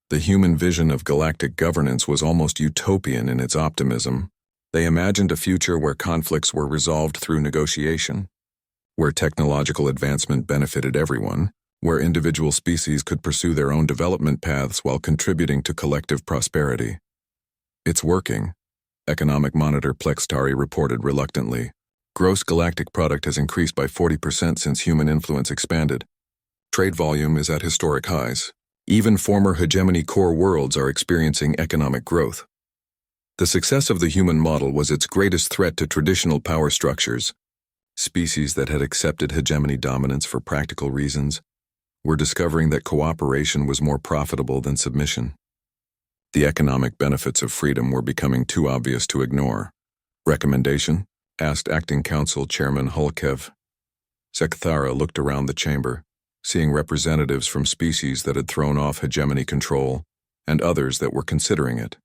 Speaker 1: The human vision of galactic governance was almost utopian in its optimism. They imagined a future where conflicts were resolved through negotiation, where technological advancement benefited everyone, where individual species could pursue their own development paths while contributing to collective prosperity. "It's working," Economic Monitor Plextari reported reluctantly. "Gross galactic product has increased by 40% since human influence expanded. Trade volume is at historic highs. Even former hegemony core worlds are experiencing economic growth." The success of the human model was its greatest threat to traditional power structures. Species that had accepted hegemony dominance for practical reasons were discovering that cooperation was more profitable than submission. The economic benefits of freedom were becoming too obvious to ignore. "Recommendation?" asked Acting Council Chairman Hulkev. Zekthara looked around the chamber, seeing representatives from species that had thrown off hegemony control and others that were considering it.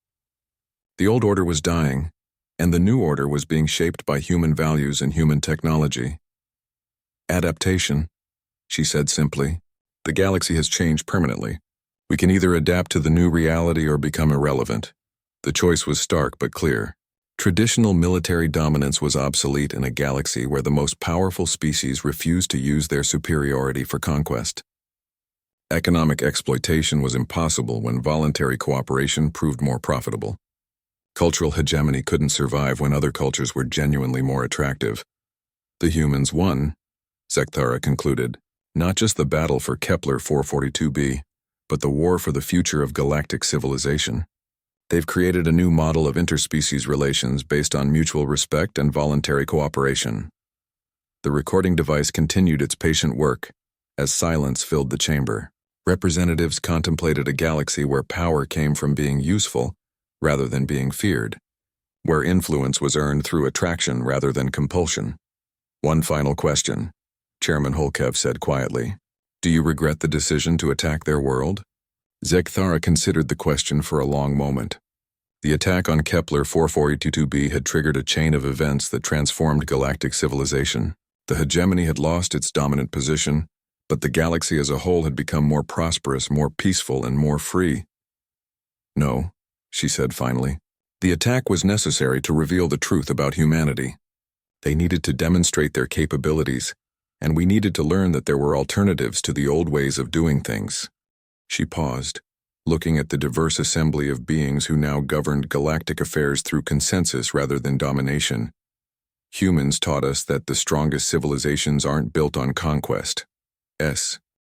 Speaker 1: The old order was dying, and the new order was being shaped by human values and human technology. "Adaptation," she said simply. "The galaxy has changed permanently. We can either adapt to the new reality or become irrelevant. The choice was stark but clear. Traditional military dominance was obsolete in a galaxy where the most powerful species refused to use their superiority for conquest. Economic exploitation was impossible when voluntary cooperation proved more profitable. Cultural hegemony couldn't survive when other cultures were genuinely more attractive. The humans won, Zekthara concluded, not just the battle for Kepler 442b, but the war for the future of galactic civilization. They've created a new model of interspecies relations based on mutual respect and voluntary cooperation. The recording device continued its patient work as silence filled the chamber. Representatives contemplated a galaxy where power came from being useful rather than being feared, where influence was earned through attraction rather than compulsion. One final question, Chairman Holkev said quietly. Do you regret the decision to attack their world? Zekthara considered the question for a long moment. The attack on Kepler 442b had triggered a chain of events that transformed galactic civilization. The hegemony had lost its dominant position, but the galaxy as a whole had become more prosperous, more peaceful, and more free. No, she said finally. The attack was necessary to reveal the truth about humanity. They needed to demonstrate their capabilities, and we needed to learn that there were alternatives to the old ways of doing things. She paused, looking at the diverse assembly of beings who now governed galactic affairs through consensus rather than domination. Humans taught us that the strongest civilizations aren't built on conquest.